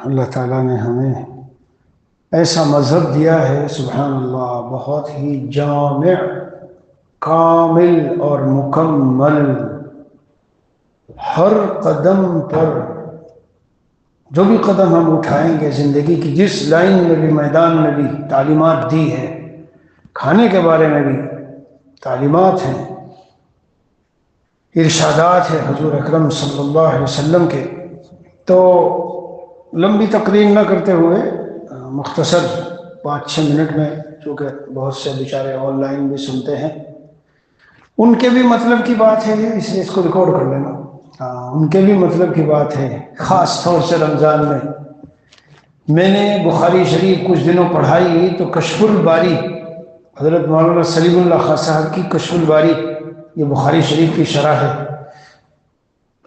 اللہ تعالیٰ نے ہمیں ایسا مذہب دیا ہے، سبحان اللہ، بہت ہی جامع، کامل اور مکمل۔ ہر قدم پر جو بھی قدم ہم اٹھائیں گے، زندگی کی جس لائن میں بھی، میدان میں بھی تعلیمات دی ہے۔ کھانے کے بارے میں بھی تعلیمات ہیں، ارشادات ہیں حضور اکرم صلی اللہ علیہ وسلم کے۔ تو لمبی تقریر نہ کرتے ہوئے مختصر 5-6 منٹ میں، چونکہ بہت سے بیچارے آن لائن بھی سنتے ہیں، ان کے بھی مطلب کی بات ہے، اس لیے اس کو ریکارڈ کر لینا۔ ان کے بھی مطلب کی بات ہے، خاص طور سے رمضان میں نے بخاری شریف کچھ دنوں پڑھائی تو کشف الباری، حضرت مولانا سلیم اللہ خان صاحب کی کشف الباری، یہ بخاری شریف کی شرح ہے،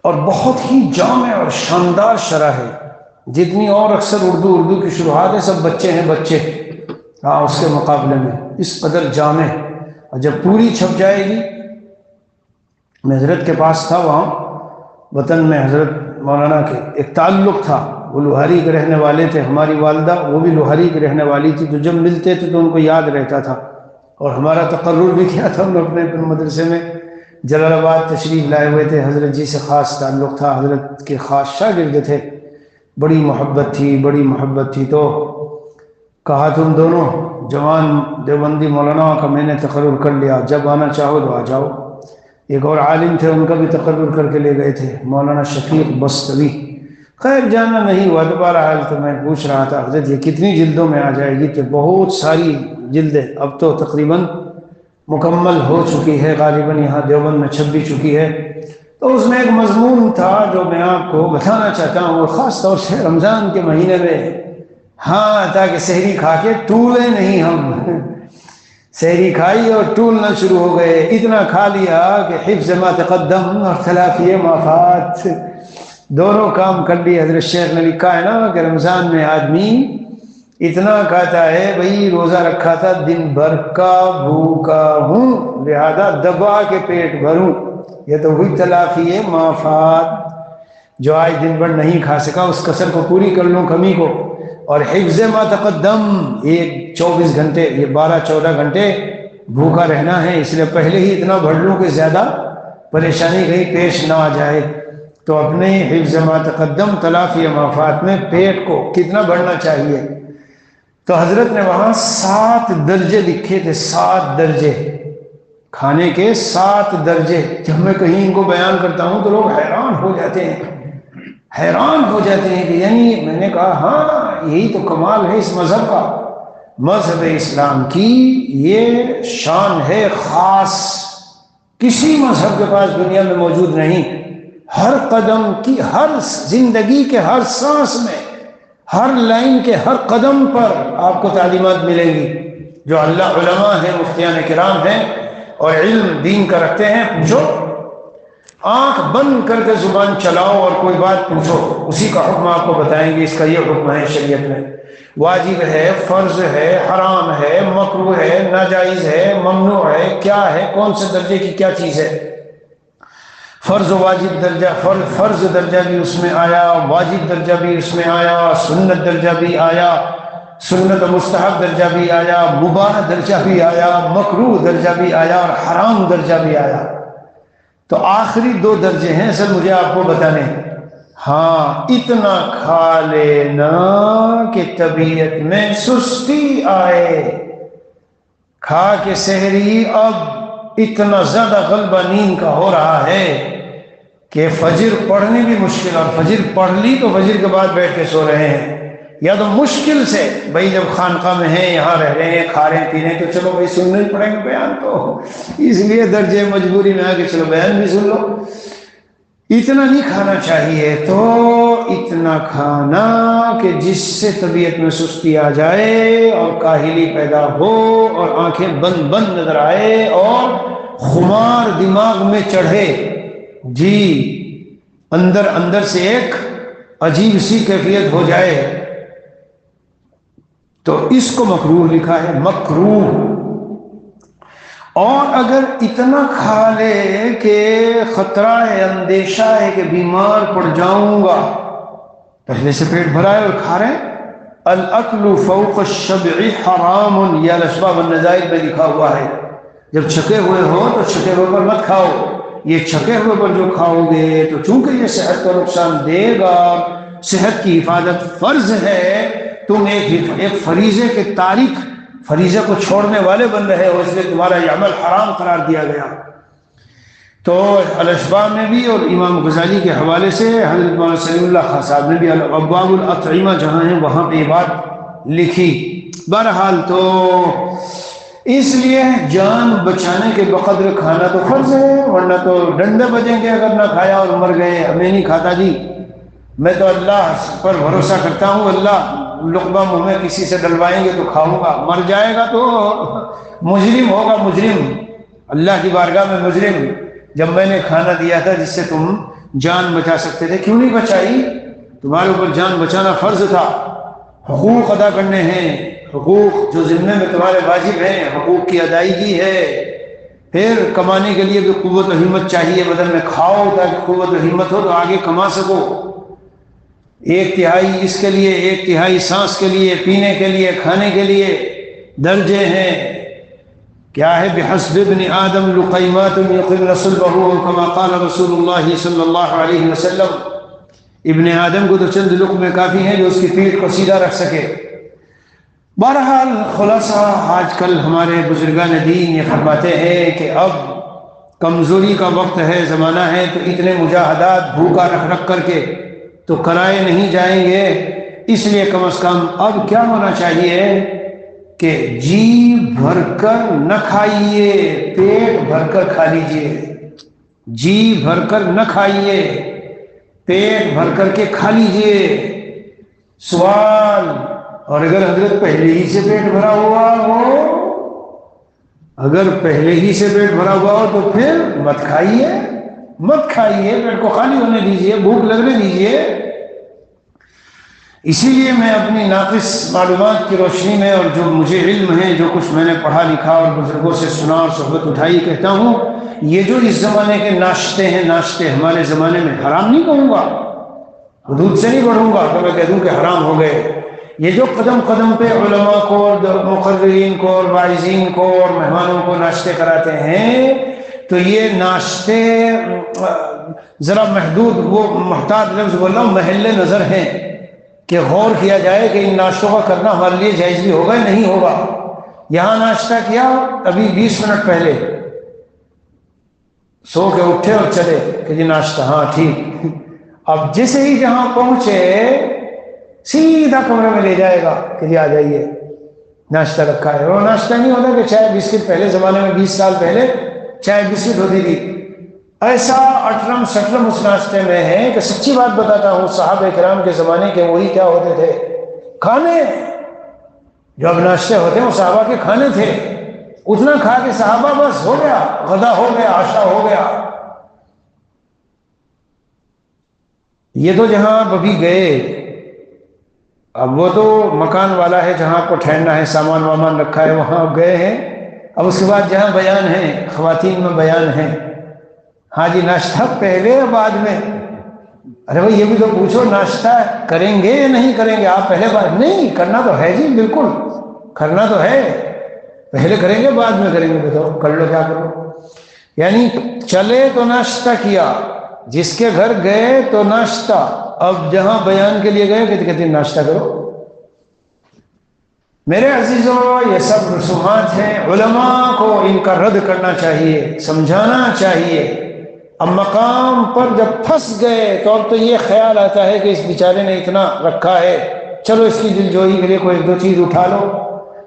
اور بہت ہی جامع اور شاندار شرح ہے۔ جتنی اور اکثر اردو کی شروحات ہے، سب بچے ہیں بچے، اس کے مقابلے میں اس قدر جامع۔ اور جب پوری چھپ جائے گی، میں حضرت کے پاس تھا، وہاں وطن میں حضرت مولانا کے ایک تعلق تھا، وہ لوہاری کے رہنے والے تھے، ہماری والدہ وہ بھی لوہاری کی رہنے والی تھی، تو جب ملتے تھے تو ان کو یاد رہتا تھا، اور ہمارا تقرر بھی کیا تھا انہوں نے اپنے مدرسے میں جلال آباد تشریف لائے ہوئے تھے، حضرت جی سے خاص تعلق تھا، حضرت کے خاص شاگرد تھے، بڑی محبت تھی۔ تو کہا تم دونوں جوان دیوبندی مولانا کا میں نے تقرر کر لیا، جب آنا چاہو تو آ جاؤ۔ ایک اور عالم تھے، ان کا بھی تقرر کر کے لے گئے تھے، مولانا شفیق بستوی۔ خیر جانا نہیں ہوا، تو بہرحال تو میں پوچھ رہا تھا حضرت یہ کتنی جلدوں میں آ جائے گی؟ تو بہت ساری جلدیں، اب تو تقریباً مکمل ہو چکی ہے، غالباً یہاں دیوبند میں چھپ بھی چکی ہے۔ تو اس میں ایک مضمون تھا جو میں آپ کو بتانا چاہتا ہوں، اور خاص طور سے رمضان کے مہینے میں، تاکہ سحری کھا کے ٹولے نہیں ہم۔ سحری کھائی اور ٹولنا شروع ہو گئے، اتنا کھا لیا کہ حفظ ما تقدم اور تلافی ما فات دونوں کام کر لیے۔ حضرت شیخ نے لکھا ہے نا کہ رمضان میں آدمی اتنا کھاتا ہے، بھئی روزہ رکھا تھا دن بھر کا، بھوکا ہوں، لہذا دبا کے پیٹ بھروں، یہ تو ہوئی تلافی ما فات، جو آج دن بھر نہیں کھا سکا اس کسر کو پوری کر لوں، کمی کو۔ اور حفظ ما تقدم، ایک 24 گھنٹے، یہ 12-14 گھنٹے بھوکا رہنا ہے، اس لیے پہلے ہی اتنا بھر لوں کہ زیادہ پریشانی کہیں پیش نہ آ جائے۔ تو اپنے حفظ ما تقدم تلافی ما فات میں پیٹ کو کتنا بھرنا چاہیے؟ تو حضرت نے وہاں 7 درجے لکھے تھے، 7 درجے کھانے کے، 7 درجے۔ جب میں کہیں ان کو بیان کرتا ہوں تو لوگ حیران ہو جاتے ہیں کہ یعنی میں نے کہا ہاں یہی تو کمال ہے اس مذہب کا، مذہب اسلام کی یہ شان ہے خاص، کسی مذہب کے پاس دنیا میں موجود نہیں۔ ہر قدم کی، ہر زندگی کے ہر سانس میں، ہر لائن کے ہر قدم پر آپ کو تعلیمات ملیں گی۔ جو اللہ علماء ہیں، مفتیان کرام ہیں اور علم دین کا رکھتے ہیں، پوچھو، آنکھ بند کر کے زبان چلاؤ اور کوئی بات پوچھو، اسی کا حکم آپ کو بتائیں گے۔ اس کا یہ حکم ہے شریعت میں، واجب ہے، فرض ہے، حرام ہے، مکروہ ہے، ناجائز ہے، ممنوع ہے، کیا ہے، کون سے درجے کی کیا چیز ہے۔ فرض و واجب درجہ، فرض درجہ بھی اس میں آیا، واجب درجہ بھی اس میں آیا، سنت درجہ بھی آیا، سنت و مستحب درجہ بھی آیا، مباح درجہ بھی آیا، مکروہ درجہ بھی آیا، اور حرام درجہ بھی آیا۔ تو آخری 2 درجے ہیں سر مجھے آپ کو بتانے۔ اتنا کھا لینا کہ طبیعت میں سستی آئے، کھا کے سحری اب اتنا زیادہ غلبہ نیند کا ہو رہا ہے کہ فجر پڑھنی بھی مشکل، اور فجر پڑھ لی تو فجر کے بعد بیٹھ کے سو رہے ہیں، یا تو مشکل سے بھائی جب خانقاہ میں ہیں، یہاں رہ رہے ہیں، کھا رہے ہیں، پی رہے ہیں، تو چلو بھائی سننا ہی پڑیں گے بیان، تو اس لیے درجے مجبوری میں آ کے چلو بیان بھی سن لو۔ اتنا نہیں کھانا چاہیے، تو اتنا کھانا کہ جس سے طبیعت میں سستی آ جائے اور کاہلی پیدا ہو اور آنکھیں بند بند نظر آئے اور خمار دماغ میں چڑھے، جی اندر سے ایک عجیب سی کیفیت ہو جائے، تو اس کو مکروہ لکھا ہے، مکروہ۔ اور اگر اتنا کھا لے کہ خطرہ ہے، اندیشہ ہے کہ بیمار پڑ جاؤں گا، پہلے سے پیٹ بھرا ہے اور کھا رہے ہیں. الاکل فوق الشبع حرام، یہ الاشباح والنزائر میں لکھا ہوا ہے. جب چھکے ہوئے ہو تو چھکے ہوئے پر مت کھاؤ. یہ چھکے ہوئے پر جو کھاؤ گے تو چونکہ یہ صحت کو نقصان دے گا، صحت کی حفاظت فرض ہے، تم ایک فریضے کے تارک، فریضے کو چھوڑنے والے بن رہے ہو، اس لیے تمہارا یہ عمل حرام قرار دیا گیا. تو الاشباح میں بھی اور امام غزالی کے حوالے سے حضرت مولانا سلیم اللہ خان صاحب نے بھی ابواب الاطعمہ جہاں ہیں وہاں پہ یہ بات لکھی. بہرحال تو اس لیے جان بچانے کے بقدر کھانا تو فرض ہے، ورنہ تو ڈنڈے بجیں گے اگر نہ کھایا اور مر گئے. میں نہیں کھاتا جی، میں تو اللہ پر بھروسہ کرتا ہوں، اللہ لقمہ منہ میں کسی سے ڈلوائیں گے تو کھاؤں گا، مر جائے گا تو مجرم ہوگا، مجرم اللہ کی بارگاہ میں مجرم. جب میں نے کھانا دیا تھا جس سے تم جان بچا سکتے تھے، کیوں نہیں بچائی؟ تمہارے اوپر جان بچانا فرض تھا، حقوق ادا کرنے ہیں، حقوق جو ذمے میں تمہارے واجب ہیں، حقوق کی ادائیگی ہے. پھر کمانے کے لیے بھی قوت و ہمت چاہیے، بدن میں کھاؤ تاکہ قوت و ہمت ہو تو آگے کما سکو. 1/3 اس کے لیے، 1/3 سانس کے لیے، پینے کے لیے، کھانے کے لیے درجے ہیں. کیا ہے؟ بحسب ابن آدم لقیمات یقمن صلبہ کما قال رسول اللہ صلی اللہ علیہ وسلم. ابن آدم کو تو چند لقمے کافی ہیں جو اس کی پیٹھ کو سیدھا رکھ سکے. بہرحال خلاصہ آج کل ہمارے بزرگان دین یہ فرماتے ہیں کہ اب کمزوری کا وقت ہے، زمانہ ہے، تو اتنے مجاہدات بھوکا رکھ رکھ کر کے تو کرائے نہیں جائیں گے. اس لیے کم از کم اب کیا ہونا چاہیے کہ جی بھر کر نہ کھائیے، پیٹ بھر کر کھا لیجئے. جی بھر کر نہ کھائیے، پیٹ بھر کر کے کھا لیجئے. سوال، اور اگر حضرت پہلے ہی سے پیٹ بھرا ہوا ہو، اگر پہلے ہی سے پیٹ بھرا ہوا ہو تو پھر مت کھائیے، مت کھائیے، پیٹ کو خالی ہونے دیجئے، بھوک لگنے دیجئے. اسی لیے میں اپنی ناقص معلومات کی روشنی میں اور جو مجھے علم ہے، جو کچھ میں نے پڑھا لکھا اور بزرگوں سے سنا اور صحبت اٹھائی، کہتا ہوں یہ جو اس زمانے کے ناشتے ہیں، ناشتے ہمارے زمانے میں حرام نہیں کہوں گا، حدود سے نہیں بڑھوں گا کہ میں کہہ دوں کہ حرام ہو گئے. یہ جو قدم قدم پہ علماء کو، مقررین کو اور واعظین کو اور مہمانوں کو ناشتے کراتے ہیں، تو یہ ناشتے ذرا محدود، وہ محتاط لفظ بول رہا ہوں، محل نظر ہیں کہ غور کیا جائے کہ ان ناشتوں کا کرنا ہمارے لیے جائز بھی ہوگا یا نہیں ہوگا. یہاں ناشتہ کیا ابھی 20 منٹ پہلے، سو کے اٹھے اور چلے کہ جی ناشتہ، ہاں ٹھیک. اب جیسے ہی جہاں پہنچے سیدھا کمرے میں لے جائے گا کہ جی آ جائیے ناشتہ رکھا ہے. وہ ناشتہ نہیں ہوتا کہ چائے بسکٹ، پہلے زمانے میں 20 سال پہلے چائے بسکٹ ہوتی تھی. ایسا اٹرم سٹرم اس ناشتے میں ہے کہ سچی بات بتاتا ہوں، صحابہ کرام کے زمانے کے وہی کیا ہوتے تھے کھانے، جو اب ناشتے ہوتے ہیں وہ صحابہ کے کھانے تھے. اتنا کھا کے صحابہ بس ہو گیا، غدا ہو گیا، عشاء ہو گیا. یہ تو جہاں ابھی گئے، اب وہ تو مکان والا ہے جہاں آپ کو ٹھہرنا ہے، سامان وامان رکھا ہے، وہاں گئے ہیں. اب اس کے بعد جہاں بیان ہے، خواتین میں بیان ہے، ہاں جی ناشتہ پہلے یا بعد میں؟ ارے بھائی یہ بھی تو پوچھو، ناشتہ کریں گے یا نہیں کریں گے؟ آپ پہلے بعد نہیں کرنا تو ہے جی، بالکل کرنا تو ہے، پہلے کریں گے بعد میں کریں گے، بتاؤ کر لو کیا کرو. یعنی چلے تو ناشتہ کیا، جس کے گھر گئے تو ناشتہ، اب جہاں بیان کے لیے گئے کہتے کہتے ناشتہ کرو. میرے عزیزوں یہ سب رسومات ہیں، علماء کو ان کا رد کرنا چاہیے، سمجھانا چاہیے. اب مقام پر جب پھنس گئے تو اب تو یہ خیال آتا ہے کہ اس بیچارے نے اتنا رکھا ہے، چلو اس کی دل جوئی کے لیے کوئی 1-2 چیز اٹھا لو.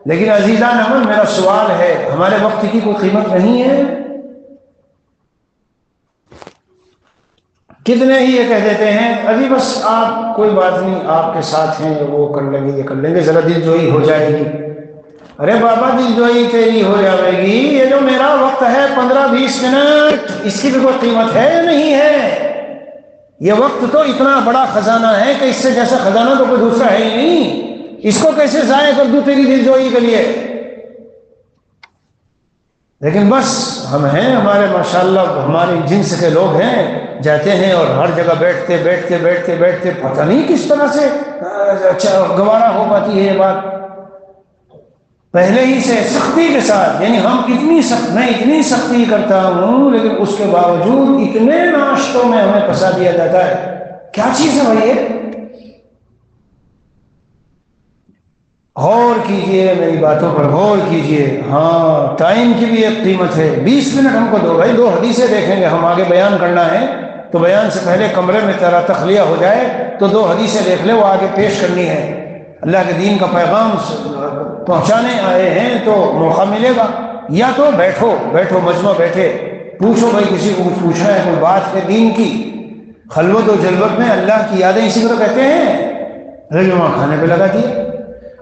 لیکن عزیزان امن، میرا سوال ہے، ہمارے وقت کی کوئی قیمت نہیں ہے؟ کتنے ہی یہ کہہ دیتے ہیں ابھی بس آپ کوئی بات نہیں، آپ کے ساتھ ہیں، وہ کر لیں گے، یہ کر لیں گے، ذرا دل جوئی ہو جائے گی. ارے بابا دل جوئی تیری ہو جائے گی، یہ جو میرا وقت ہے 15-20 منٹ، اس کی بھی کوئی قیمت ہے یا نہیں ہے؟ یہ وقت تو اتنا بڑا خزانہ ہے کہ اس سے جیسا خزانہ تو کوئی دوسرا ہے ہی نہیں. اس کو کیسے ضائع کر دوں تیری دل جوئی کے لیے؟ لیکن بس ہم ہیں، ہمارے ماشاءاللہ ہماری جنس کے لوگ ہیں، جاتے ہیں اور ہر جگہ بیٹھتے بیٹھتے بیٹھتے بیٹھتے پتہ نہیں کس طرح سے گوارا ہو پاتی ہے یہ بات پہلے ہی سے سختی کے ساتھ. یعنی ہم میں اتنی سختی کرتا ہوں لیکن اس کے باوجود اتنے ناشتوں میں ہمیں پھنسا دیا جاتا ہے. کیا چیز ہے بھائی یہ؟ غور کیجئے، میری باتوں پر غور کیجئے. ہاں، ٹائم کی بھی ایک قیمت ہے. 20 منٹ ہم کو دو بھائی، 2 حدیثیں دیکھیں گے. ہم آگے بیان کرنا ہے تو بیان سے پہلے کمرے میں تیرا تخلیہ ہو جائے تو 2 حدیثیں دیکھ لے، وہ آگے پیش کرنی ہے. اللہ کے دین کا پیغام پہنچانے آئے ہیں تو موقع ملے گا. یا تو بیٹھو مجمع بیٹھے، پوچھو بھائی، کسی کو کچھ پوچھنا ہے کوئی بات ہے دین کی. خلوت و جلوت میں اللہ کی یادیں اسی کو تو کہتے ہیں. رجوع کھانے پہ لگا دیا.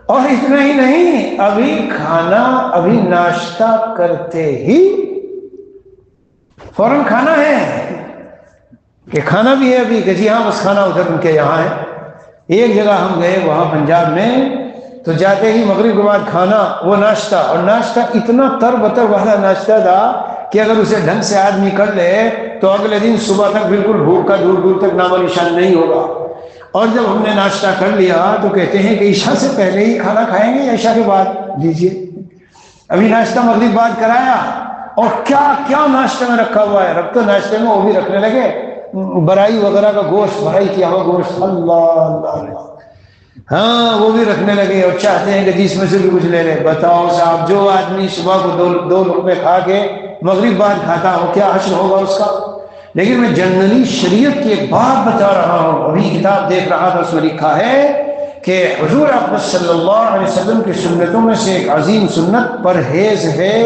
اور اتنا ہی نہیں، ابھی ناشتہ کرتے ہی فوراً کھانا ہے کہ کھانا بھی ہے ابھی، کہ جی ہاں بس کھانا ادھر ان کے یہاں ہے. ایک جگہ ہم گئے وہاں پنجاب میں، تو جاتے ہی مغرب کے بعد کھانا، وہ ناشتہ، اور ناشتہ اتنا تر بتر والا ناشتہ تھا کہ اگر اسے ڈھنگ سے آدمی کر لے تو اگلے دن صبح تک بالکل بھوک کا دور دور تک نام و نشان نہیں ہوگا. اور جب ہم نے ناشتہ کر لیا تو کہتے ہیں کہ عشاء سے پہلے ہی کھانا کھائیں گے یا عشاء کے بعد؟ لیجیے، ابھی ناشتہ مغرب بعد کرایا اور کیا کیا ناشتے میں رکھا ہوا ہے. رب تو ناشتے میں وہ بھی رکھنے لگے، برائی وغیرہ کا گوشت، بھرائی کیا ہوا گوشت، اللہ اللہ اللہ، ہاں وہ بھی رکھنے لگے. اور چاہتے ہیں کہ جس میں سے بھی کچھ لے لے. بتاؤ صاحب، جو آدمی صبح کو دو لقمے کھا کے مغرب بعد کھاتا ہو، کیا حشر ہوگا اس کا؟ لیکن میں جنرلی شریعت کی ایک بات بتا رہا ہوں. ابھی کتاب دیکھ رہا تھا، اس میں لکھا ہے کہ حضور اکرم صلی اللہ علیہ وسلم کی سنتوں میں سے ایک عظیم سنت پرہیز ہے.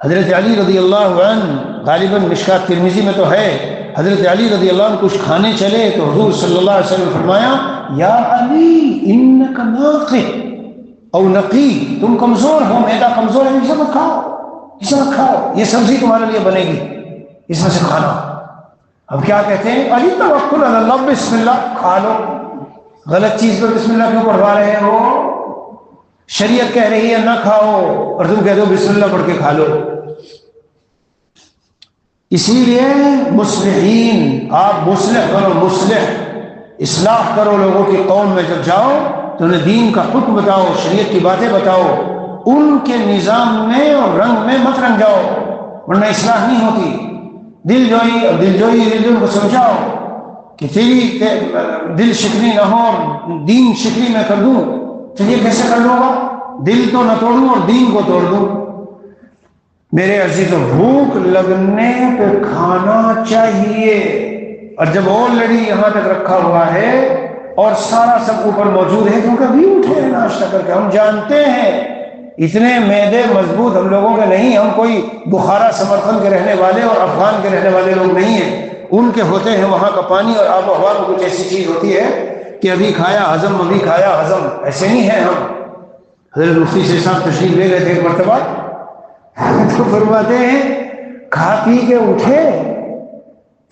حضرت علی رضی اللہ عنہ، غالباً مشکات ترمذی میں تو ہے، حضرت علی رضی اللہ عنہ کچھ کھانے چلے تو حضور صلی اللہ علیہ وسلم نے فرمایا، یا علی انک ناقص او نقی، تم کمزور ہو، معدہ کمزور ہے، اسے مت کھاؤ، اسے مت کھاؤ، یہ سبزی تمہارے لیے بنے گی، اس میں سے کھانا. اب کیا کہتے ہیں، علی توکل علی اللہ، بسم اللہ، کھا لو. غلط چیز پر بسم اللہ کیوں پڑھوا رہے ہو؟ شریعت کہہ رہی ہے نہ کھاؤ اور تم کہتے ہو بسم اللہ پڑھ کے کھا لو. اسی لیے مصلحین، آپ مصلح کرو، اصلاح کرو لوگوں کی قوم میں. جب جاؤ تو انہیں دین کا حکم بتاؤ، شریعت کی باتیں بتاؤ، ان کے نظام میں اور رنگ میں مت رنگ جاؤ، ورنہ اصلاح نہیں ہوتی. دل جوئی کو سمجھاؤ کہ تیری دل شکنی نہ ہو اور دین شکنی میں کر دوں، تو یہ کیسے کر لوں گا؟ دل تو نہ توڑوں اور دین کو توڑ دوں. میرے عزیزوں، بھوک لگنے پہ کھانا چاہیے. اور جب آلریڈی یہاں تک رکھا ہوا ہے اور سارا سب اوپر موجود ہے، کیونکہ ابھی اٹھے ہیں ناشتہ کر کے. ہم جانتے ہیں اتنے معدے مضبوط ہم لوگوں کے نہیں. ہم کوئی بخارا سمرقند کے رہنے والے اور افغان کے رہنے والے لوگ نہیں ہیں. ان کے ہوتے ہیں وہاں کا پانی اور آب و ہوا میں کچھ ایسی چیز ہوتی ہے کہ ابھی کھایا ہضم، ابھی کھایا ہضم. ایسے نہیں ہیں ہم. حضرت مفتی سے صاحب تشریف لے گئے تھے ایک مرتبہ، تو فرماتے ہیں کھا پی کے اٹھے،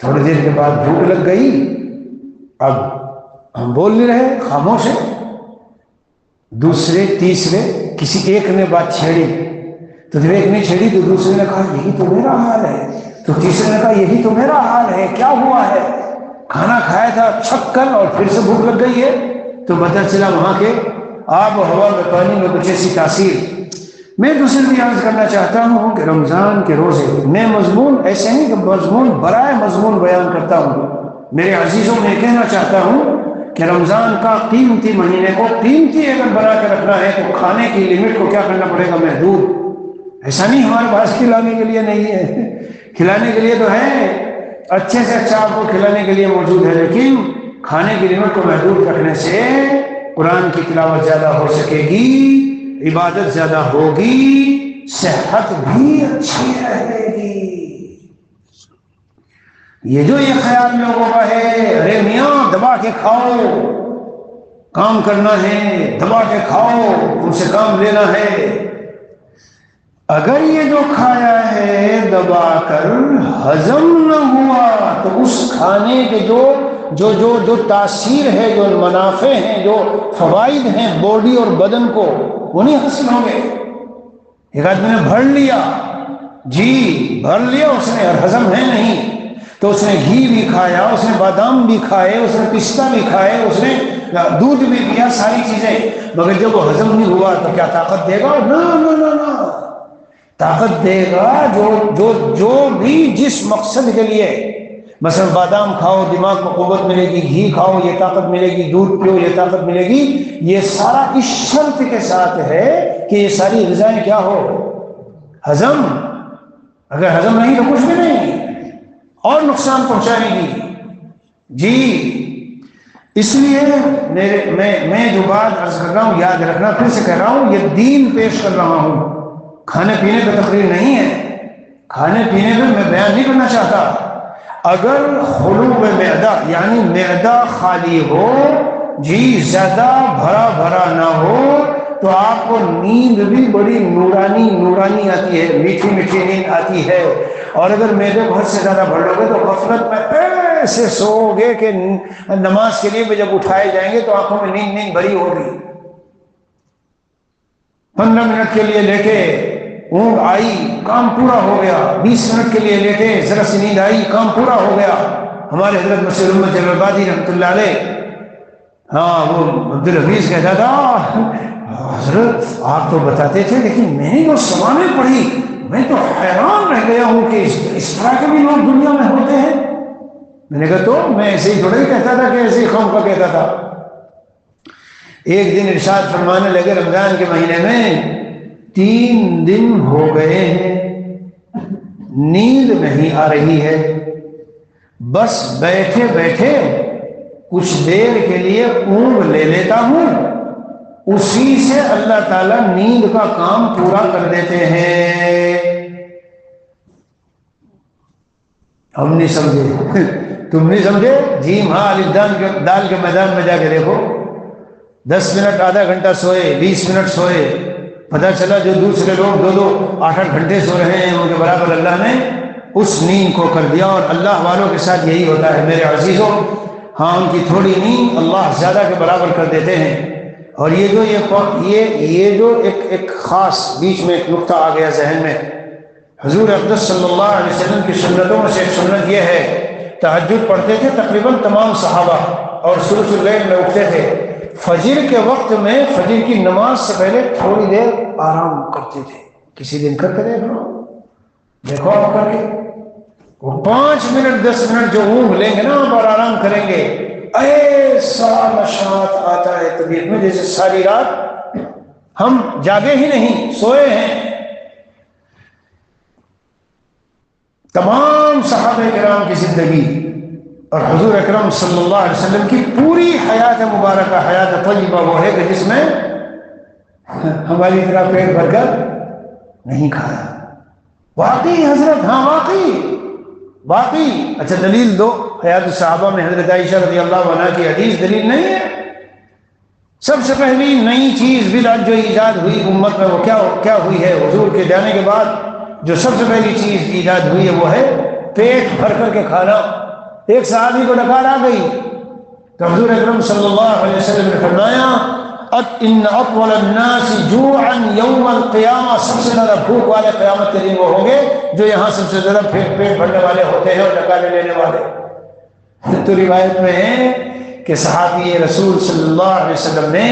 تھوڑی دیر کے بعد بھوک لگ گئی. اب ہم بول نہیں رہے، خاموش ہے. دوسرے تیسرے کسی ایک نے بات چھیڑی، تو جب ایک نے چھیڑی تو دوسرے نے کہا یہی تو میرا حال ہے، تو تیسرے نے کہا یہی تو میرا حال ہے. کیا ہوا ہے؟ کھانا کھایا تھا چھک کر اور پھر سے بھوک لگ گئی ہے. تو پتہ چلا وہاں کے آب و ہوا میں، پانی میں کچھ ایسی تاثیر. میں دوسرے بھی عرض کرنا چاہتا ہوں کہ رمضان کے روزے میں مضمون ایسے نہیں کہ مضمون برائے مضمون بیان کرتا ہوں. میرے عزیزوں، میں کہنا چاہتا ہوں کہ رمضان کا قیمتی مہینے کو قیمتی اگر بنا کے رکھنا ہے تو کھانے کی لمٹ کو کیا کرنا پڑے گا؟ محدود. ایسا نہیں ہمارے پاس کھلانے کے لیے نہیں ہے، کھلانے کے لیے تو ہے، اچھے سے اچھا آپ کو کھلانے کے لیے موجود ہے، لیکن کھانے کی لمٹ کو محدود رکھنے سے قرآن کی تلاوت زیادہ ہو سکے گی، عبادت زیادہ ہوگی، صحت بھی اچھی رہے گی. یہ جو یہ خیال لوگوں کا ہے، ارے میاں دبا کے کھاؤ، کام کرنا ہے دبا کے کھاؤ، ان سے کام لینا ہے. اگر یہ جو کھایا ہے دبا کر ہضم نہ ہوا تو اس کھانے کے جو تاثیر ہے، جو منافع ہیں، جو فوائد ہیں باڈی اور بدن کو، وہ نہیں حاصل ہوں گے. ایک آدمی نے بھر لیا، جی بھر لیا اس نے، اور ہضم ہے نہیں، تو اس نے گھی بھی کھایا، اس نے بادام بھی کھائے، اس نے پستہ بھی کھائے، اس نے دودھ بھی پیا، ساری چیزیں، مگر جب وہ ہضم نہیں ہوا تو کیا طاقت دے گا؟ نہ نہ نہ نہ، طاقت دے گا جو بھی جس مقصد کے لیے، مثلا بادام کھاؤ دماغ کو قوت ملے گی، گھی کھاؤ یہ طاقت ملے گی، دودھ پیو یہ طاقت ملے گی، یہ سارا اس شرط کے ساتھ ہے کہ یہ ساری غذائیں کیا ہو؟ ہضم۔ اگر ہضم نہیں تو کچھ بھی نہیں، اور نقصان پہنچائے گی۔ جی اس لیے میں جو بات عرض کر رہا ہوں یاد رکھنا، پھر سے کہہ رہا ہوں، یہ دین پیش کر رہا ہوں، کھانے پینے پہ تقریر نہیں ہے، کھانے پینے پہ میں بیان نہیں کرنا چاہتا۔ اگر خلوب معدہ یعنی معدہ خالی ہو، جی زیادہ بھرا بھرا نہ ہو، تو آپ کو نیند بھی بڑی نورانی آتی ہے، میٹھی میٹھی نیند آتی ہے۔ اور اگر معدے کو حد سے زیادہ بھر لو گے تو غفلت میں ایسے سو گے کہ نماز کے لیے بھی جب اٹھائے جائیں گے تو آنکھوں میں نیند بھری ہوگی۔ 15 منٹ کے لیے لیٹے، اونگ آئی، کام پورا ہو گیا، 20 منٹ کے لیے لیٹے، ذرا سی نیند آئی، کام پورا ہو گیا۔ ہمارے حضرت مسیح الامت جلال آبادی رحمۃ اللہ علیہ، ہاں وہ عبدالحفیظ کہتا تھا، حضرت آپ تو بتاتے تھے لیکن میں نے جو سوانح پڑھی میں تو حیران رہ گیا ہوں کہ اس طرح کے بھی لوگ دنیا میں ہوتے ہیں۔ میں نے کہا تو میں ایسے ہی تھوڑا ہی کہتا تھا کہ ایسے ہی قوم کا کہتا تھا۔ ایک دن ارشاد فرمانے لگے رمضان کے مہینے میں 3 دن ہو گئے ہیں نیند نہیں آ رہی ہے، بس بیٹھے بیٹھے کچھ دیر کے لیے اونگ لے لیتا ہوں، اسی سے اللہ تعالیٰ نیند کا کام پورا کر دیتے ہیں۔ ہم نہیں سمجھے، تم نہیں سمجھے؟ جی ہاں، الف دال کے میدان میں جا کے دیکھو، 10 منٹ آدھا گھنٹہ سوئے، 20 منٹ سوئے، پتہ چلا جو دوسرے لوگ 2-8 گھنٹے سو رہے ہیں ان کے برابر اللہ نے اس نیند کو کر دیا۔ اور اللہ والوں کے ساتھ یہی ہوتا ہے میرے عزیزوں، ہاں ان کی تھوڑی نیند اللہ زیادہ کے برابر کر دیتے ہیں۔ اور یہ جو ایک خاص بیچ میں ایک نقطہ آ گیا ذہن میں، حضور اقدس صلی اللہ علیہ وسلم کی سنتوں میں سے ایک سنت یہ ہے، تہجد پڑھتے تھے تقریباً تمام صحابہ، اور ثلث اللیل میں اٹھتے تھے، فجر کے وقت میں فجر کی نماز سے پہلے تھوڑی دیر آرام کرتے تھے۔ کسی دن کر کے دیکھو آپ کر کے، وہ 5 منٹ 10 منٹ جو اونگ لیں گے نا اور آرام کریں گے، ایسا نشاط آتا ہے طبیعت میں جیسے ساری رات ہم جاگے ہی نہیں، سوئے ہیں۔ تمام صحابہ کرام کی زندگی اور حضور اکرم صلی اللہ علیہ وسلم کی پوری حیات مبارکہ، حیات طیبہ وہ ہے کہ جس میں ہماری طرح پیٹ بھر کر نہیں کھایا۔ واقعی حضرت، ہاں واقعی۔ اچھا دلیل دو، حیات الصحابہ میں حضرت عائشہ رضی اللہ عنہا کی حدیث دلیل نہیں ہے؟ سب سے پہلی نئی چیز بدعت جو ایجاد ہوئی امت میں وہ کیا ہوئی ہے؟ حضور کے جانے کے بعد جو سب سے پہلی چیز ایجاد ہوئی ہے وہ ہے پیٹ بھر کر کے کھانا۔ ایک صحابی کو ڈکار آ گئی تو حضور اکرم صلی اللہ علیہ وسلم نے فرمایا، ان اطول الناس جوعا یوم القیامہ، سب سے زیادہ بھوک والے قیامت کے دن وہ ہوں گے جو یہاں سب سے زیادہ پیٹ بھرنے والے ہوتے ہیں اور ڈکارے لینے والے۔ تو روایت میں ہے کہ صحابی رسول صلی اللہ علیہ وسلم نے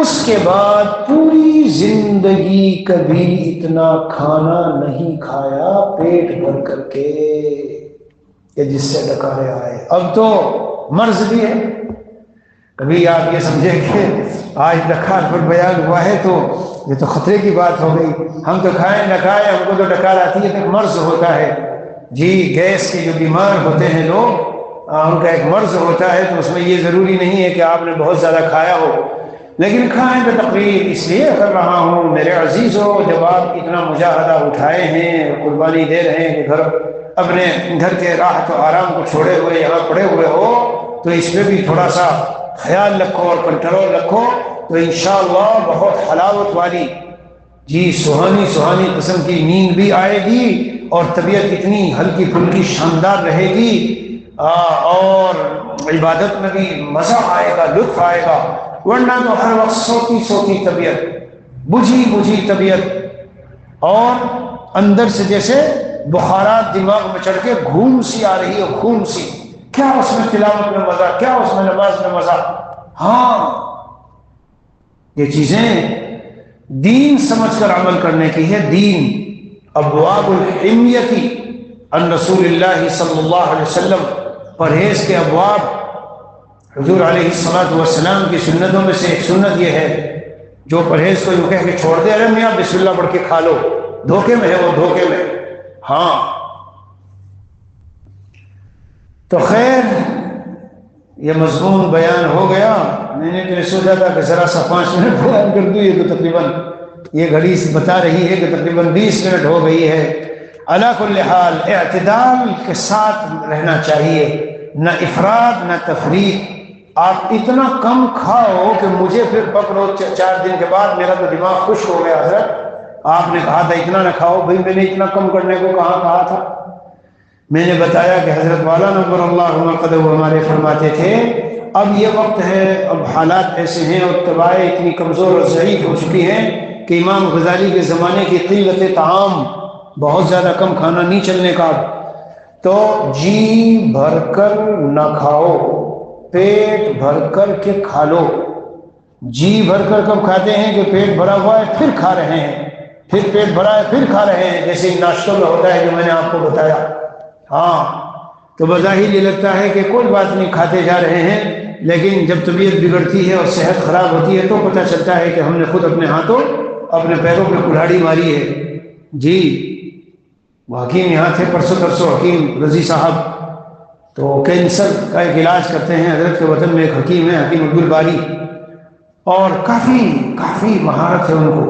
اس کے بعد پوری زندگی کبھی اتنا کھانا نہیں کھایا پیٹ بھر کر کے کہ جس سے ڈکارے آئے۔ اب تو مرض بھی ہے، کبھی آپ یہ سمجھیں کہ آج ڈکار پر بیان ہوا ہے تو یہ تو خطرے کی بات ہو گئی، ہم تو کھائیں نہ کھائیں ہم کو تو ڈکار آتی ہے، تو مرض ہوتا ہے۔ جی گیس کے جو بیمار ہوتے ہیں لوگ، ان کا ایک مرض ہوتا ہے، تو اس میں یہ ضروری نہیں ہے کہ آپ نے بہت زیادہ کھایا ہو، لیکن کھائیں تو تقریر اس لیے کر رہا ہوں میرے عزیزوں، جب آپ اتنا مجاہدہ اٹھائے ہیں، قربانی دے رہے ہیں کہ اپنے گھر کے راحت و آرام کو چھوڑے ہوئے یہاں پڑے ہوئے ہو، تو اس میں بھی تھوڑا سا خیال رکھو اور کنٹرول رکھو، تو انشاءاللہ بہت حلاوت والی، جی سہانی قسم کی نیند بھی آئے گی، اور طبیعت اتنی ہلکی پھلکی شاندار رہے گی، اور عبادت میں بھی مزہ آئے گا، لطف آئے گا۔ ورنہ تو ہر وقت سوتی طبیعت، بجھی طبیعت، اور اندر سے جیسے بخارات دماغ میں چڑھ کے گھوم سی آ رہی ہے، گھوم سی. کیا اس میں تلاوت میں مزہ، کیا اس میں نماز میں مزہ. ہاں یہ چیزیں دین سمجھ کر عمل کرنے کی ہے. دین ابواب الحمیتی عن رسول اللہ صلی اللہ علیہ وسلم، پرہیز کے ابواب. حضور علیہ الصلوۃ والسلام کی سنتوں میں سے ایک سنت یہ ہے، جو پرہیز کو یوں کہہ کے چھوڑ دے، ارے میاں بسم اللہ پڑھ کے کھا لو، دھوکے میں ہے وہ، دھوکے میں. ہاں تو خیر یہ مضمون بیان ہو گیا. میں نے تو سوچا تھا کہ ذرا سا 5 منٹ بیان کر دوں، یہ تو تقریباً یہ گھڑی بتا رہی ہے کہ تقریباً 20 منٹ ہو گئی ہے. علی کل حال اعتدال کے ساتھ رہنا چاہیے، نہ افراد نہ تفریط. آپ اتنا کم کھاؤ کہ مجھے پھر پکڑو 4 دن کے بعد میرا تو دماغ خشک ہو گیا. حضرت آپ نے کہا تھا اتنا نہ کھاؤ. بھائی میں نے اتنا کم کرنے کو کہاں کہا تھا؟ میں نے بتایا کہ حضرت والا نبر اللہ قدر ہمارے فرماتے تھے اب یہ وقت ہے، اب حالات ایسے ہیں اور طباعیں اتنی کمزور اور ضعیف ہو چکی ہیں کہ امام غزالی کے زمانے کی قلت طعام، بہت زیادہ کم کھانا نہیں چلنے کا. تو جی بھر کر نہ کھاؤ، پیٹ بھر کر کے کھا لو. جی بھر کر کب کھاتے ہیں کہ پیٹ بھرا ہوا ہے پھر کھا رہے ہیں، پھر پیٹ بھرا ہے پھر کھا رہے ہیں، جیسے ناشتوں میں ہوتا ہے جو میں نے آپ کو بتایا. ہاں تو بظاہر یہ لگتا ہے کہ کوئی بات نہیں کھاتے جا رہے ہیں، لیکن جب طبیعت بگڑتی ہے اور صحت خراب ہوتی ہے تو پتہ چلتا ہے کہ ہم نے خود اپنے ہاتھوں اپنے پیروں پہ کلہاڑی ماری ہے. جی وہ حکیم یہاں تھے پرسوں حکیم رضی صاحب، تو کینسر کا ایک علاج کرتے ہیں. حضرت کے وطن میں ایک حکیم ہے، حکیم عبد الباری، اور کافی مہارت ہے، ان کو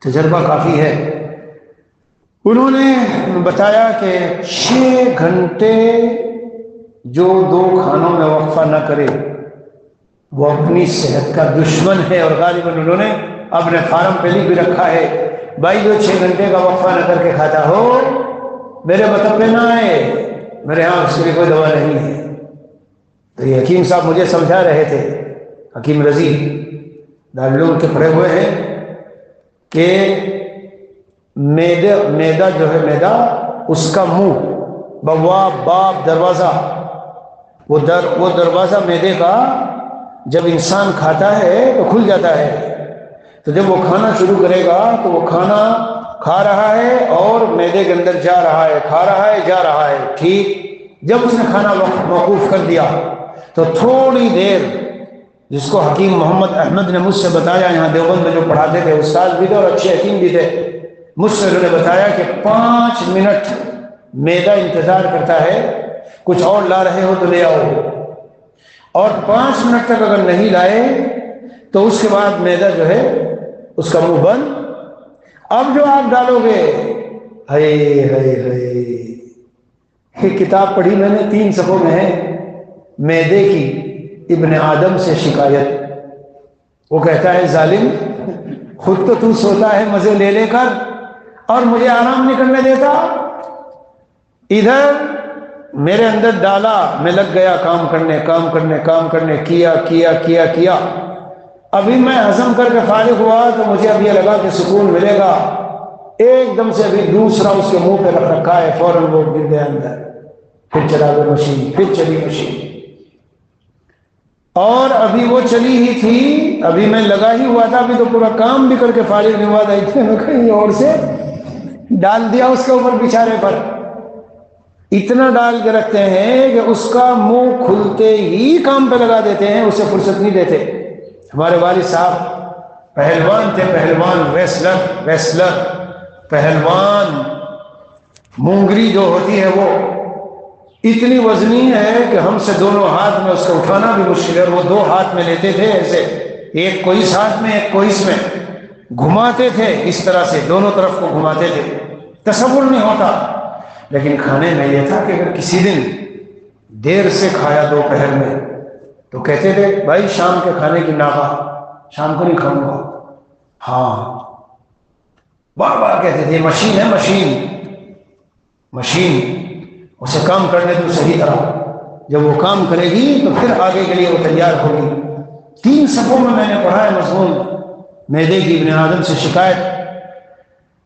تجربہ کافی ہے. انہوں نے بتایا کہ 6 گھنٹے جو 2 کھانوں میں وقفہ نہ کرے وہ اپنی صحت کا دشمن ہے. اور غالباً انہوں نے اپنے فارم پہ لکھ بھی رکھا ہے، بھائی جو 6 گھنٹے کا وقفہ نہ کر کے کھاتا ہو میرے مطلب پہ نہ آئے، میرے ہاں اس کے لیے کوئی دوا نہیں ہے. تو یہ حکیم صاحب مجھے سمجھا رہے تھے، حکیم رضی دارالعلوم کے پڑھے ہوئے ہیں، کہ میدا جو ہے، میدا اس کا منہ، بواب باب دروازہ، وہ دروازہ میدے کا جب انسان کھاتا ہے تو کھل جاتا ہے. تو جب وہ کھانا شروع کرے گا تو وہ کھانا کھا رہا ہے اور میدے کے اندر جا رہا ہے، کھا رہا ہے جا رہا ہے. ٹھیک جب اس نے کھانا موقوف کر دیا تو تھوڑی دیر، جس کو حکیم محمد احمد نے مجھ سے بتایا، یہاں دیوبند میں جو پڑھاتے تھے استاد بھی تھے اور اچھے حکیم بھی تھے، مجھ سے انہوں نے بتایا کہ 5 منٹ میدا انتظار کرتا ہے، کچھ اور لا رہے ہو تو لے آؤ، اور 5 منٹ تک اگر نہیں لائے تو اس کے بعد میدا جو ہے اس کا منہ بند. اب جو آپ ڈالو گے، یہ کتاب پڑھی میں نے 3 صفحوں میں ہے، میدے کی ابن آدم سے شکایت. وہ کہتا ہے ظالم، خود تو سوتا ہے مزے لے لے کر اور مجھے آرام نہیں کرنے دیتا. ادھر میرے اندر ڈالا، میں لگ گیا کام کرنے، کیا. ابھی میں ہضم کر کے فارغ ہوا تو مجھے اب یہ لگا کہ سکون ملے گا، ایک دم سے ابھی دوسرا اس کے منہ پہ رکھ رکھا ہے، فوراً وہ گر گیا اندر. پھر چلا گیا مشین، پھر چلی مشین، اور ابھی وہ چلی ہی تھی، ابھی میں لگا ہی ہوا تھا، ابھی تو پورا کام بھی کر کے فارغ نہیں ہوا تھا، اتنے میں کہیں اور سے ڈال دیا اس کے اوپر بیچارے پر. اتنا ڈال کے رکھتے ہیں کہ اس کا منہ کھلتے ہی کام پہ لگا دیتے ہیں، اسے فرصت نہیں دیتے. ہمارے والد صاحب پہلوان تھے، پہلوان، ریسلر پہلوان. مونگری جو ہوتی ہے وہ اتنی وزنی ہے کہ ہم سے دونوں ہاتھ میں اس کو اٹھانا بھی مشکل ہے. وہ 2 ہاتھ میں لیتے تھے ایسے، ایک کو اس ہاتھ میں ایک کو اس میں، گھماتے تھے اس طرح سے، دونوں طرف کو گھماتے تھے، تصور نہیں ہوتا. لیکن کھانے میں یہ تھا کہ اگر کسی دن دیر سے کھایا دوپہر میں تو کہتے تھے بھائی شام کے کھانے کی ناغا، شام کو نہیں کھاؤں گا. ہاں بار بار کہتے تھے مشین ہے، مشین اسے کام کرنے دو صحیح طرح، جب وہ کام کرے گی تو پھر آگے کے لیے وہ تیار ہوگی. 3 صفحوں میں نے پڑھا ہے مضمون میدے کی ابن آدم سے شکایت.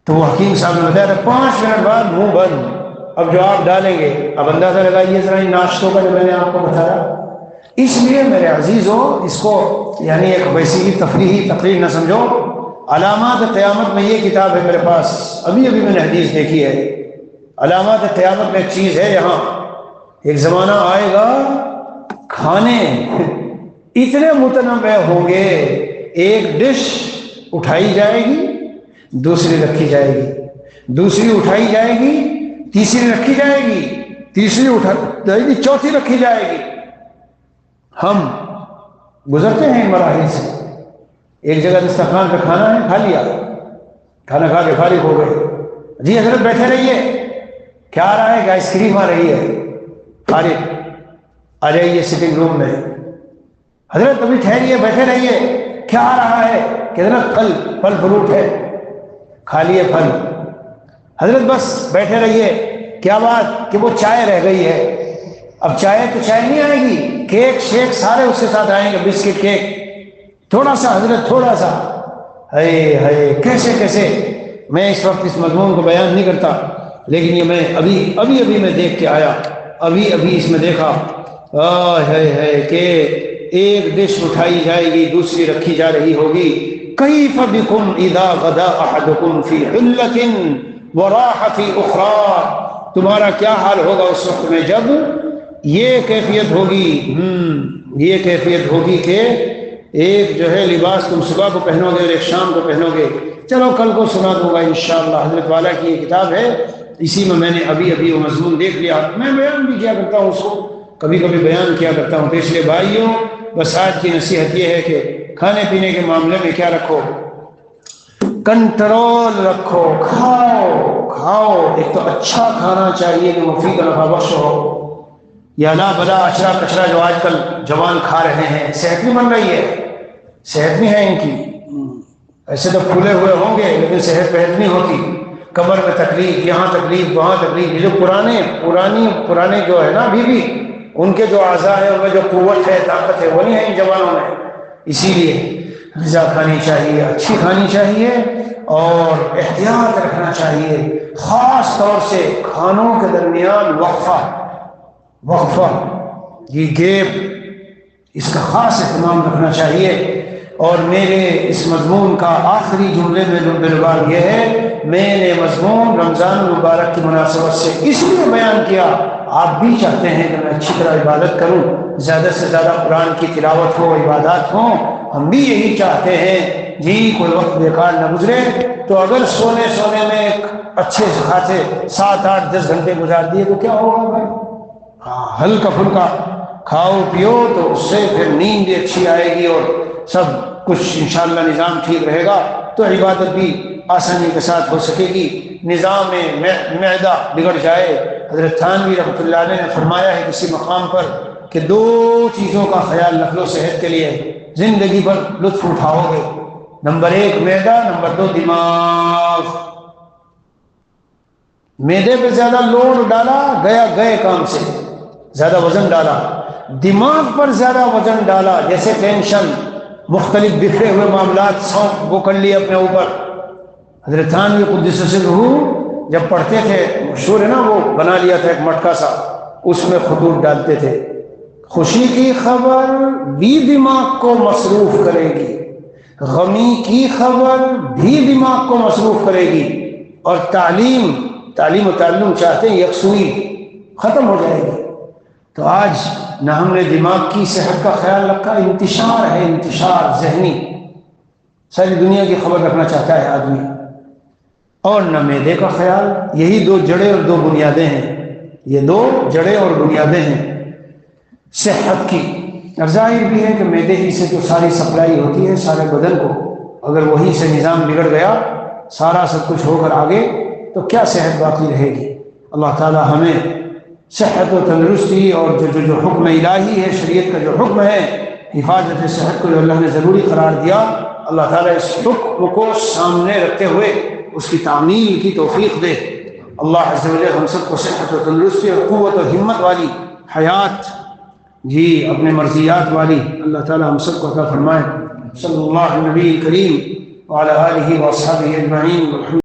تو وہ حکیم صاحب نے بتایا تھا 5 منٹ بعد منہ بند. اب جو آپ ڈالیں گے اب اندازہ لگائیے ذرا ان ناشتوں کا جو میں نے آپ کو بتایا. اس لیے میرے عزیزوں اس کو یعنی ایک ویسی ہی تفریحی تقریر نہ سمجھو. علامات قیامت میں یہ کتاب ہے میرے پاس, ابھی ابھی میں نے حدیث دیکھی ہے. علامات قیامت میں ایک چیز ہے, یہاں ایک زمانہ آئے گا کھانے اتنے متنوع ہوں گے, ایک ڈش اٹھائی جائے گی, دوسری رکھی جائے گی, دوسری اٹھائی جائے گی, تیسری رکھی جائے گی, تیسری اٹھائی جائے گی, چوتھی رکھی جائے گی. ہم گزرتے ہیں مراحل سے. ایک جگہ دسترخوان پہ کھانا ہے, کھا لیا, کھانا کھا کے فارغ ہو گئے. جی حضرت بیٹھے رہیے, کیا آ رہا ہے کہ آئس کریم آ رہی ہے, فارغ آ جائیے سٹنگ روم میں. حضرت ابھی ٹھہریے بیٹھے رہیے, کیا آ رہا ہے کہ حضرت پھل فروٹ ہے, کھا لیے پھل. حضرت بس بیٹھے رہیے, کیا بات کہ وہ چائے رہ گئی ہے. اب چائے تو چائے نہیں آئے گی, کیک شیک سارے اس کے ساتھ آئیں گے, بسکٹ کیک, تھوڑا سا حضرت تھوڑا سا. ہے کیسے کیسے, میں اس وقت اس مضمون کو بیان نہیں کرتا, لیکن یہ میں ابھی میں دیکھ کے آیا, ابھی اس میں دیکھا ہے کہ ایک ڈش اٹھائی جائے گی, دوسری رکھی جا رہی ہوگی. کیف بکم اذا غدا احدکم فی حلۃ وراح فی اخرى, تمہارا کیا حال ہوگا اس وقت میں جب یہ کیفیت ہوگی کہ ایک جو ہے لباس تم صبح کو پہنو گے اور ایک شام کو پہنو گے. چلو کل کو سنا دوں گا انشاءاللہ. حضرت والا کی یہ کتاب ہے, اسی میں نے ابھی وہ مضمون دیکھ لیا. میں بیان بھی کیا کرتا ہوں, اس کو کبھی بیان کیا کرتا ہوں. تو اس لیے بھائیوں بس آج کی نصیحت یہ ہے کہ کھانے پینے کے معاملے میں کیا رکھو, کنٹرول رکھو. کھاؤ ایک تو اچھا کھانا چاہیے جو مفید و نفع بخش ہو. یا لا بلا اچرا کچرا جو آج کل جوان کھا رہے ہیں, صحت نہیں بن رہی ہے, صحت نہیں ہے ان کی. ایسے تو پھولے ہوئے ہوں گے لیکن صحت بہت نہیں ہوتی. کمر میں تکلیف, یہاں تکلیف, وہاں تکلیف. یہ جو پرانے جو ہے نا بیوی, ان کے جو اعضاء ہیں ان میں جو قوت ہے طاقت ہے وہ نہیں ہے ان جوانوں میں. اسی لیے غذا کھانی چاہیے, اچھی کھانی چاہیے اور احتیاط رکھنا چاہیے. خاص طور سے کھانوں کے درمیان وقفہ, یہ گیپ, اس کا خاص اہتمام رکھنا چاہیے. اور میرے اس مضمون کا آخری جملے میں بالبال یہ ہے, میں نے مضمون رمضان المبارک کی مناسبت سے اس لیے بیان کیا, آپ بھی چاہتے ہیں کہ میں اچھی طرح عبادت کروں, زیادہ سے زیادہ قرآن کی تلاوت ہو, عبادات ہوں. ہم بھی یہی چاہتے ہیں جی, کوئی وقت بیکار نہ گزرے. تو اگر سونے میں اچھے خاصے 7 8 10 گھنٹے گزار دیے تو کیا ہوگا بھائی. ہاں, ہلکا پھلکا کھاؤ پیو تو اس سے پھر نیند بھی اچھی آئے گی اور سب کچھ انشاءاللہ نظام ٹھیک رہے گا تو عبادت بھی آسانی کے ساتھ ہو سکے گی. نظام معدہ بگڑ جائے. حضرت تھانوی رحمۃ اللہ علیہ نے فرمایا ہے کسی مقام پر کہ 2 چیزوں کا خیال رکھ لو صحت کے لیے, زندگی پر لطف اٹھاؤ گے. نمبر 1 معدہ, نمبر 2 دماغ. معدے پہ زیادہ لوڈ ڈالا, گئے کام سے, زیادہ وزن ڈالا. دماغ پر زیادہ وزن ڈالا, جیسے ٹینشن, مختلف بکھرے ہوئے معاملات سونپ وہ کر لیے اپنے اوپر. حضرت تھانوی قدس سرہ جب پڑھتے تھے, مشہور ہے نا, وہ بنا لیا تھا ایک مٹکا سا, اس میں خطوط ڈالتے تھے. خوشی کی خبر بھی دماغ کو مصروف کرے گی, غمی کی خبر بھی دماغ کو مصروف کرے گی, اور تعلیم و تعلم چاہتے ہیں یکسوئی ختم ہو جائے گی. تو آج نہ ہم نے دماغ کی صحت کا خیال رکھا, انتشار ہے, انتشار ذہنی, ساری دنیا کی خبر رکھنا چاہتا ہے آدمی, اور نہ معدے کا خیال. یہی 2 جڑیں اور 2 بنیادیں ہیں, یہ 2 جڑیں اور بنیادیں ہیں صحت کی. ظاہر بھی ہے کہ معدے ہی سے تو ساری سپلائی ہوتی ہے سارے بدن کو. اگر وہی سے نظام بگڑ گیا, سارا سب کچھ ہو کر آگے, تو کیا صحت باقی رہے گی. اللہ تعالی ہمیں صحت و تندرستی اور جو حکم الہی ہے, شریعت کا جو حکم ہے حفاظت صحت کو جو اللہ نے ضروری قرار دیا, اللہ تعالیٰ اس حکم کو سامنے رکھتے ہوئے اس کی تعمیل کی توفیق دے. اللہ عز و جل ہم سب کو صحت و تندرستی اور قوت و ہمت والی حیات, جی اپنے مرضیات والی اللہ تعالیٰ ہم سب کو عطا فرمائے. صلی اللہ علیہ نبی کریم وعلی آلہ واصحابہ اجمعین.